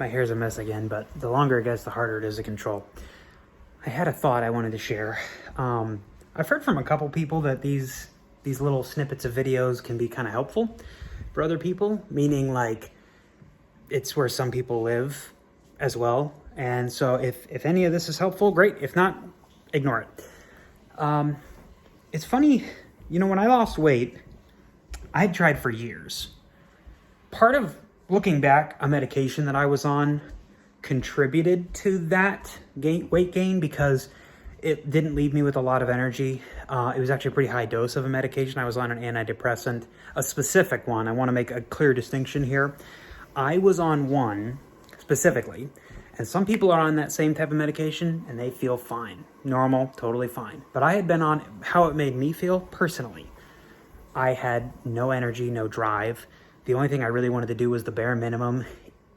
My hair's a mess again, but the longer it gets, the harder it is to control. I had a thought I wanted to share. I've heard from a couple people that these little snippets of videos can be kind of helpful for other people, meaning like it's where some people live as well. And so if any of this is helpful, great. If not, ignore it. It's funny, when I lost weight, I had tried for years. Part of looking back, a medication that I was on contributed to that weight gain because it didn't leave me with a lot of energy. It was actually a pretty high dose of a medication. I was on an antidepressant, a specific one. I want to make a clear distinction here. I was on one specifically, and some people are on that same type of medication and they feel fine, normal, totally fine. But I had been on how it made me feel personally. I had no energy, no drive. The only thing I really wanted to do was the bare minimum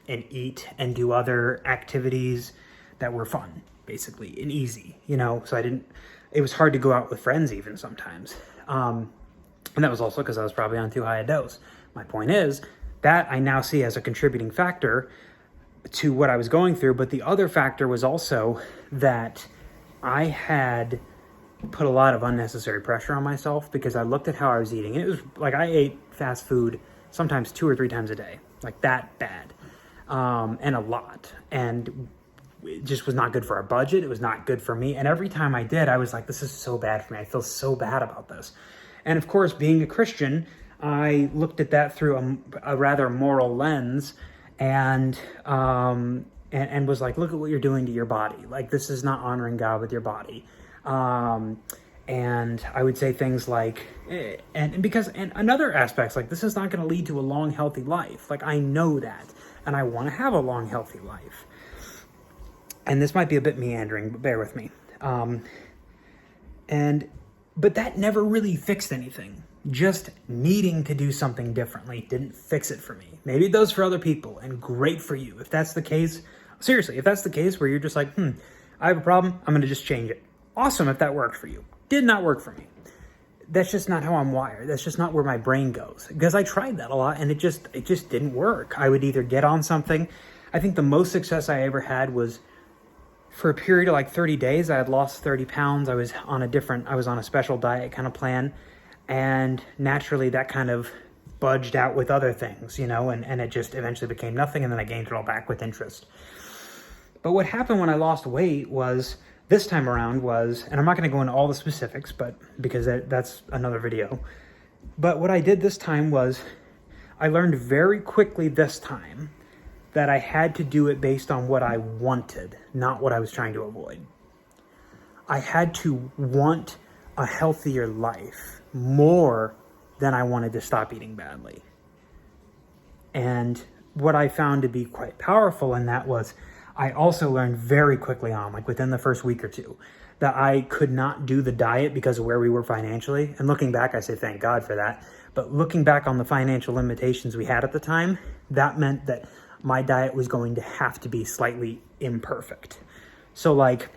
and eat and do other activities that were fun, basically, and easy, so it was hard to go out with friends even sometimes. And that was also because I was probably on too high a dose. My point is that I now see as a contributing factor to what I was going through. But the other factor was also that I had put a lot of unnecessary pressure on myself because I looked at how I was eating. And it was like I ate fast food sometimes 2 or 3 times a day, like that bad, and a lot. And it just was not good for our budget. It was not good for me. And every time I did, I was like, this is so bad for me. I feel so bad about this. And of course, being a Christian, I looked at that through a rather moral lens and was like, look at what you're doing to your body. Like, this is not honoring God with your body. And I would say things like, and another aspects, like, this is not going to lead to a long, healthy life. Like, I know that, and I want to have a long, healthy life. And this might be a bit meandering, but bear with me. But that never really fixed anything. Just needing to do something differently didn't fix it for me. Maybe it does for other people, and great for you. If that's the case, seriously, if that's the case where you're just like, I have a problem, I'm going to just change it. Awesome if that worked for you. Did not work for me. That's just not how I'm wired. That's just not where my brain goes. Because I tried that a lot, and it just didn't work. I would either get on something. I think the most success I ever had was for a period of like 30 days, I had lost 30 pounds. I was on a special diet kind of plan. And naturally that kind of budged out with other things, and it just eventually became nothing. And then I gained it all back with interest. But what happened when I lost weight was this time around was, and I'm not going to go into all the specifics, but because that's another video. But what I did this time was I learned very quickly this time that I had to do it based on what I wanted, not what I was trying to avoid. I had to want a healthier life more than I wanted to stop eating badly. And what I found to be quite powerful in that was I also learned very quickly on, like within the first week or two, that I could not do the diet because of where we were financially. And looking back, I say thank God for that. But looking back on the financial limitations we had at the time, that meant that my diet was going to have to be slightly imperfect. So like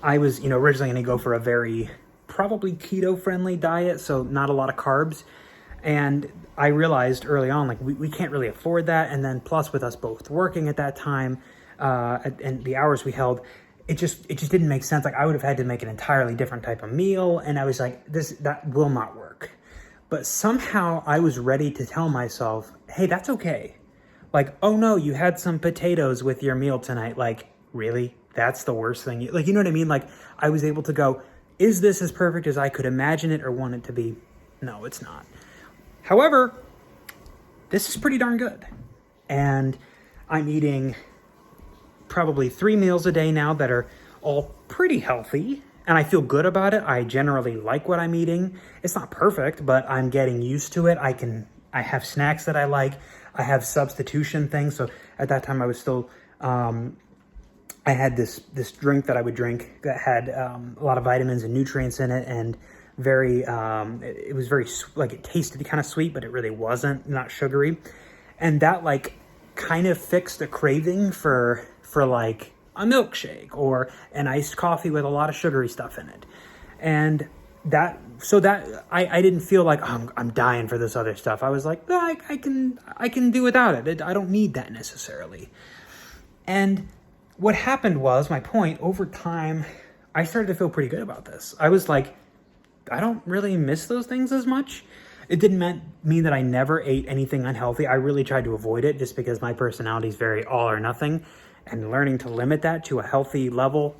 I was, originally going to go for a very probably keto-friendly diet, so not a lot of carbs. And I realized early on, like, we can't really afford that. And then plus with us both working at that time, and the hours we held, it just didn't make sense. Like, I would have had to make an entirely different type of meal. And I was like, that will not work. But somehow I was ready to tell myself, hey, that's okay. Like, oh no, you had some potatoes with your meal tonight. Like, really? That's the worst thing? Like, you know what I mean? Like, I was able to go, is this as perfect as I could imagine it or want it to be? No, it's not. However, this is pretty darn good. And I'm eating probably 3 meals a day now that are all pretty healthy. And I feel good about it. I generally like what I'm eating. It's not perfect, but I'm getting used to it. I have snacks that I like. I have substitution things. So at that time I was still, I had this drink that I would drink that had a lot of vitamins and nutrients in it, and it was very, like, it tasted kind of sweet, but it really wasn't, not sugary. And that like kind of fixed a craving for like a milkshake or an iced coffee with a lot of sugary stuff in it. And I didn't feel like, oh, I'm dying for this other stuff. I was like, I can do without it. I don't need that necessarily. And what happened was, my point, over time, I started to feel pretty good about this. I was like, I don't really miss those things as much. It didn't mean that I never ate anything unhealthy. I really tried to avoid it just because my personality is very all or nothing. And learning to limit that to a healthy level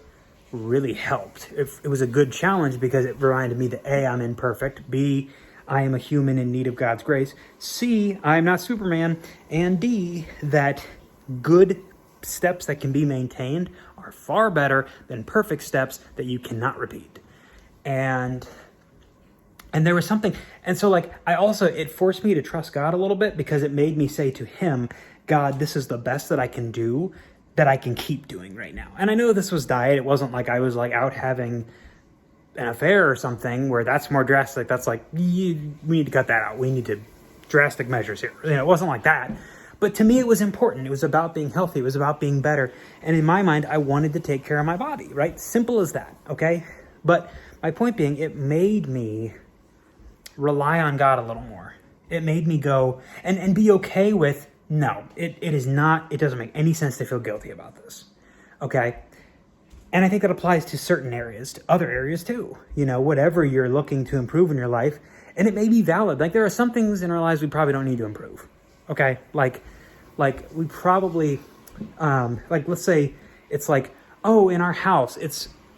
really helped. It was a good challenge because it reminded me that A, I'm imperfect. B, I am a human in need of God's grace. C, I'm not Superman. And D, that good steps that can be maintained are far better than perfect steps that you cannot repeat. And there was something, and so like, it forced me to trust God a little bit because it made me say to him, God, this is the best that I can do, that I can keep doing right now. And I know this was diet. It wasn't like I was like out having an affair or something where that's more drastic. That's like, we need to cut that out. We need to drastic measures here. It wasn't like that. But to me, it was important. It was about being healthy. It was about being better. And in my mind, I wanted to take care of my body, right? Simple as that, okay? But my point being, it made me rely on God a little more. It made me go and be okay with, no, it doesn't make any sense to feel guilty about this, okay? And I think that applies to certain areas, to other areas too. Whatever you're looking to improve in your life, and it may be valid. Like, there are some things in our lives we probably don't need to improve, okay? Like we probably, let's say it's like, oh, in our house,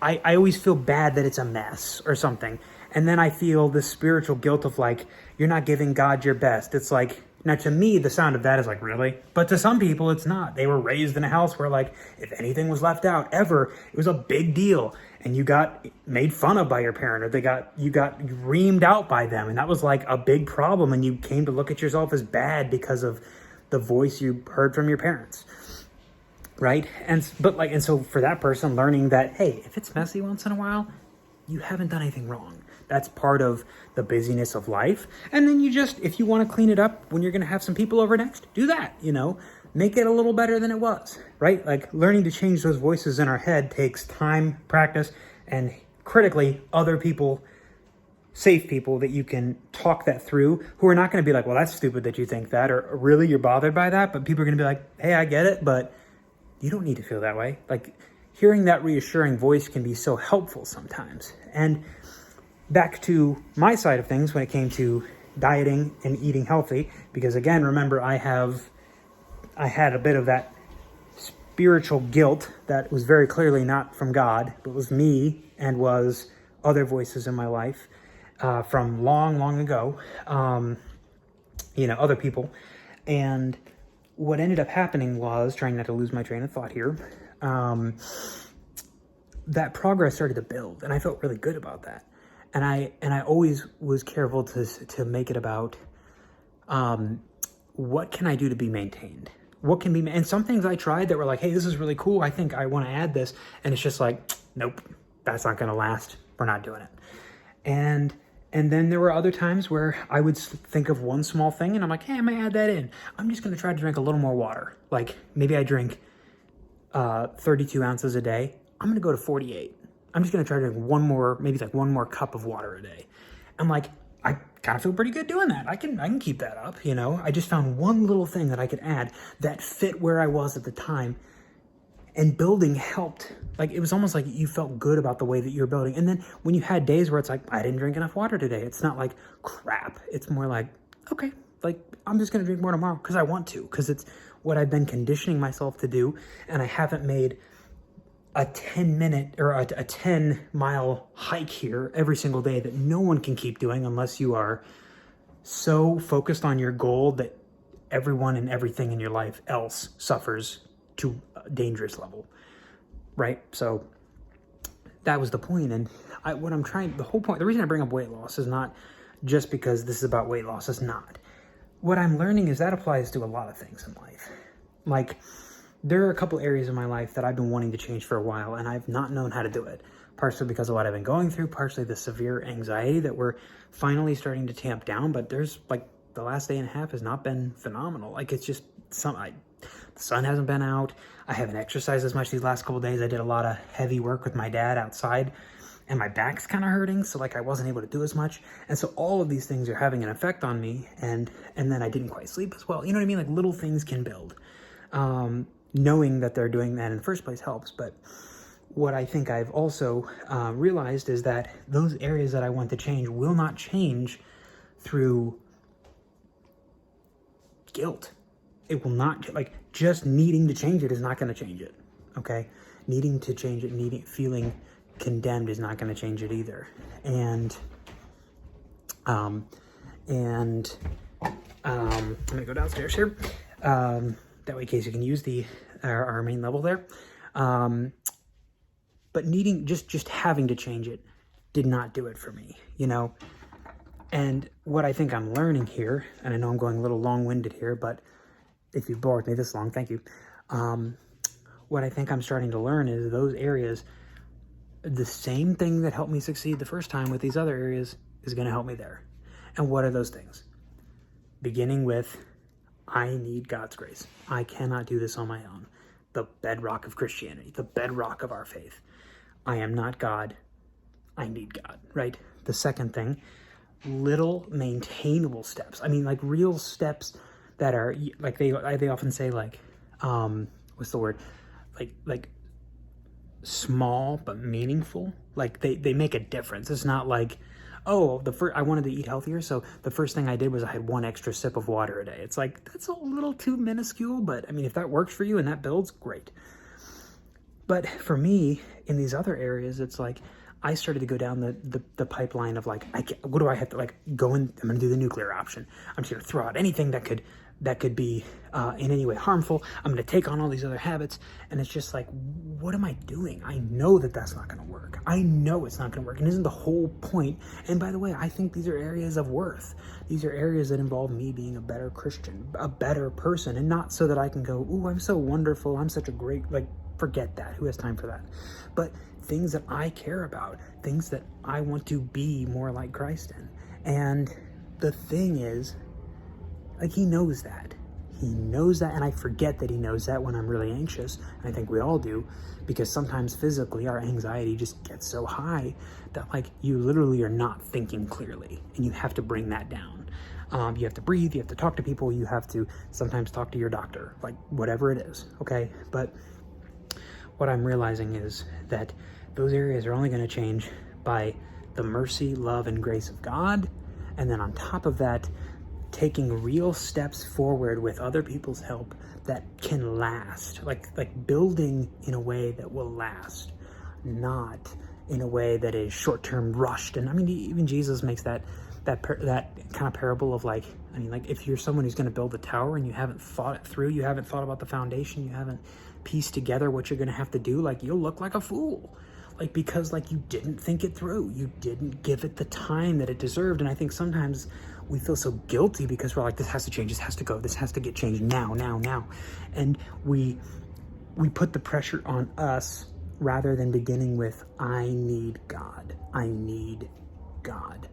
I always feel bad that it's a mess or something. And then I feel this spiritual guilt of like, you're not giving God your best. It's like, now to me, the sound of that is like, really? But to some people, it's not. They were raised in a house where like, if anything was left out ever, it was a big deal. And you got made fun of by your parent, or you got reamed out by them. And that was like a big problem. And you came to look at yourself as bad because of the voice you heard from your parents. Right? And so for that person, learning that, hey, if it's messy once in a while, you haven't done anything wrong. That's part of the busyness of life. And then if you want to clean it up when you're going to have some people over next, do that, make it a little better than it was, right? Like, learning to change those voices in our head takes time, practice, and critically, other people, safe people that you can talk that through, who are not going to be like, well, that's stupid that you think that, or really you're bothered by that. But people are going to be like, hey, I get it, but you don't need to feel that way. Like, hearing that reassuring voice can be so helpful sometimes. And back to my side of things when it came to dieting and eating healthy, because again, remember, I had a bit of that spiritual guilt that was very clearly not from God, but was me and was other voices in my life from long, long ago, other people. And what ended up happening was, trying not to lose my train of thought here, that progress started to build, and I felt really good about that. And I always was careful to make it about what can I do to be maintained? What can be, and some things I tried that were like, hey, this is really cool. I think I want to add this. And it's just like, nope, that's not going to last. We're not doing it. And then there were other times where I would think of one small thing and I'm like, hey, I might add that in. I'm just going to try to drink a little more water. Like, maybe I drink 32 ounces a day. I'm going to go to 48. I'm just going to try to drink one more cup of water a day. I'm like, I kind of feel pretty good doing that. I can keep that up, I just found one little thing that I could add that fit where I was at the time, and building helped. Like, it was almost like you felt good about the way that you're building. And then when you had days where it's like, I didn't drink enough water today, it's not like crap. It's more like, okay, like, I'm just going to drink more tomorrow because I want to, because it's what I've been conditioning myself to do. And I haven't made a 10-minute or a 10-mile hike here every single day that no one can keep doing unless you are so focused on your goal that everyone and everything in your life else suffers to a dangerous level, right? So that was the point. And the whole point, the reason I bring up weight loss is not just because this is about weight loss. It's not. What I'm learning is that applies to a lot of things in life. Like, there are a couple areas in my life that I've been wanting to change for a while, and I've not known how to do it. Partially because of what I've been going through, partially the severe anxiety that we're finally starting to tamp down. But there's like, the last day and a half has not been phenomenal. Like, it's just the sun hasn't been out. I haven't exercised as much these last couple days. I did a lot of heavy work with my dad outside, and my back's kind of hurting, so like I wasn't able to do as much. And so all of these things are having an effect on me, and then I didn't quite sleep as well. You know what I mean? Like little things can build. Knowing that they're doing that in the first place helps, but what I think I've also realized is that those areas that I want to change will not change through guilt. It will not, like, just needing to change it is not going to change it, okay? Needing to change it, feeling condemned is not going to change it either. And I'm going to go downstairs here. That way, Casey can use our main level there. But needing, just having to change it did not do it for me, you know? And what I think I'm learning here, and I know I'm going a little long-winded here, but if you've bore with me this long, thank you. What I think I'm starting to learn is those areas, the same thing that helped me succeed the first time with these other areas is going to help me there. And what are those things? Beginning with, I need God's grace. I cannot do this on my own. The bedrock of Christianity, the bedrock of our faith. I am not God. I need God, right? The second thing, little maintainable steps. I mean, like real steps that are like they often say, like what's the word, like small but meaningful. Like they make a difference. It's not like, oh, I wanted to eat healthier, so the first thing I did was I had 1 extra sip of water a day. It's like, that's a little too minuscule, but I mean, if that works for you and that builds, great. But for me, in these other areas, it's like I started to go down the pipeline of like, what do I have to like go in? I'm going to do the nuclear option. I'm just going to throw out anything that could be in any way harmful. I'm going to take on all these other habits. And it's just like, what am I doing? I know that that's not going to work. I know it's not going to work. And isn't the whole point? And by the way, I think these are areas of worth. These are areas that involve me being a better Christian, a better person, and not so that I can go, ooh, I'm so wonderful. I'm such a great, like, forget that. Who has time for that? But things that I care about, things that I want to be more like Christ in. And the thing is, like, he knows that. He knows that, and I forget that he knows that when I'm really anxious. And I think we all do, because sometimes physically our anxiety just gets so high that, like, you literally are not thinking clearly, and you have to bring that down. You have to breathe, you have to talk to people, you have to sometimes talk to your doctor, like, whatever it is, okay? But what I'm realizing is that those areas are only going to change by the mercy, love, and grace of God. And then on top of that, taking real steps forward with other people's help that can last, like building in a way that will last, not in a way that is short-term rushed. And I mean, even Jesus makes that kind of parable of like, I mean, like if you're someone who's going to build a tower and you haven't thought it through, you haven't thought about the foundation, you haven't pieced together what you're going to have to do, like you'll look like a fool. Like, because like you didn't think it through, you didn't give it the time that it deserved. And I think sometimes we feel so guilty because we're like, this has to change, this has to go, this has to get changed now. And we put the pressure on us rather than beginning with, I need God, I need God.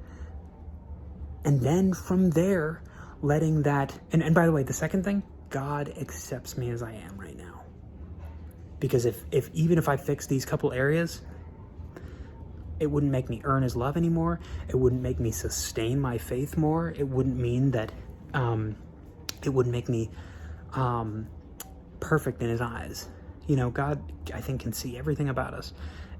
And then from there, letting that, and by the way, the second thing, God accepts me as I am right now. Because if even if I fix these couple areas, it wouldn't make me earn his love anymore. It wouldn't make me sustain my faith more. It wouldn't mean that, it wouldn't make me perfect in his eyes. You know, God, I think, can see everything about us,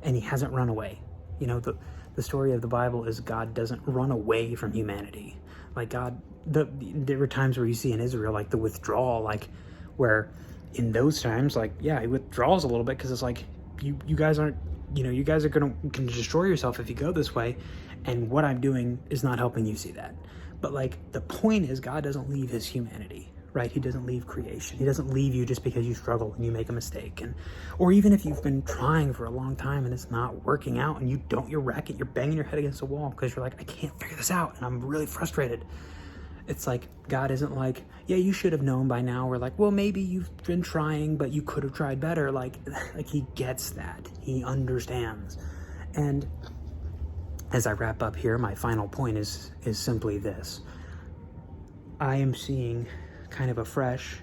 and he hasn't run away. You know, the story of the Bible is God doesn't run away from humanity. Like God, there were times where you see in Israel, like the withdrawal, like where in those times, like, yeah, he withdraws a little bit because it's like, you guys aren't, you guys are can destroy yourself if you go this way, and what I'm doing is not helping you see that. But like, the point is, God doesn't leave his humanity, right? He doesn't leave creation. He doesn't leave you just because you struggle and you make a mistake, or even if you've been trying for a long time and it's not working out, and you're banging your head against the wall because you're like, I can't figure this out, and I'm really frustrated. It's like, God isn't like, yeah, you should have known by now. We're like, well, maybe you've been trying, but you could have tried better. Like he gets that. He understands. And as I wrap up here, my final point is simply this. I am seeing kind of afresh,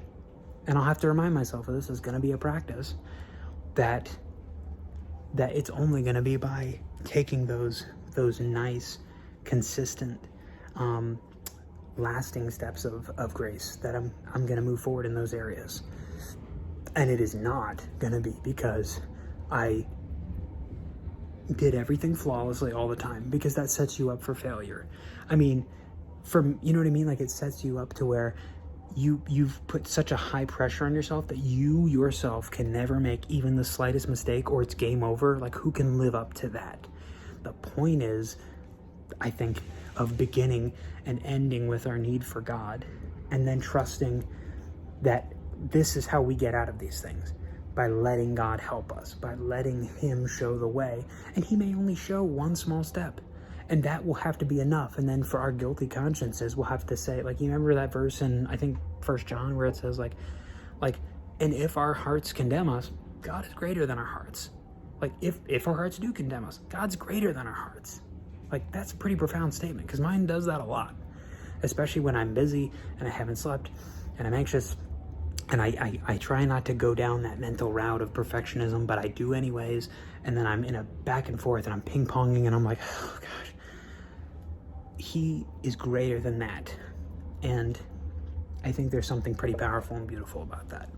and I'll have to remind myself of this, is going to be a practice, that that it's only going to be by taking those nice, consistent, lasting steps of grace that I'm going to move forward in those areas. And it is not going to be because I did everything flawlessly all the time, because that sets you up for failure. I mean, you know what I mean? Like, it sets you up to where you've put such a high pressure on yourself that you yourself can never make even the slightest mistake, or it's game over. Like, who can live up to that? The point is, I think, of beginning and ending with our need for God, and then trusting that this is how we get out of these things, by letting God help us, by letting him show the way. And he may only show one small step, and that will have to be enough. And then for our guilty consciences, we'll have to say, like, you remember that verse in, I think, 1 John, where it says, like, and if our hearts condemn us, God is greater than our hearts. Like, if our hearts do condemn us, God's greater than our hearts. Like, that's a pretty profound statement, because mine does that a lot, especially when I'm busy and I haven't slept and I'm anxious. And I try not to go down that mental route of perfectionism, but I do anyways. And then I'm in a back and forth, and I'm ping-ponging, and I'm like, oh gosh, he is greater than that. And I think there's something pretty powerful and beautiful about that.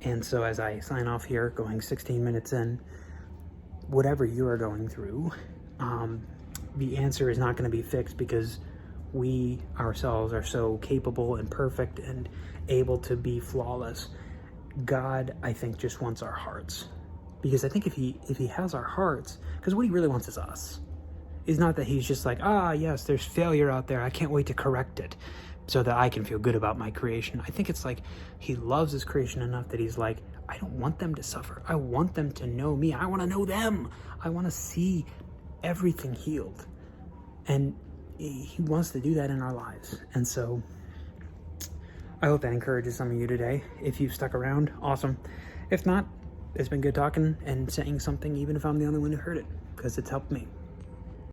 And so as I sign off here, going 16 minutes in, whatever you are going through, the answer is not going to be fixed, because we ourselves are so capable and perfect and able to be flawless. God, I think, just wants our hearts, because I think if he has our hearts, because what he really wants is us. It's not that he's just like, yes, there's failure out there, I can't wait to correct it so that I can feel good about my creation. I think it's like he loves his creation enough that he's like, I don't want them to suffer. I want them to know me. I want to know them. I want to see everything healed. And he wants to do that in our lives. And so I hope that encourages some of you today. If you've stuck around, awesome. If not, it's been good talking and saying something, even if I'm the only one who heard it, because it's helped me.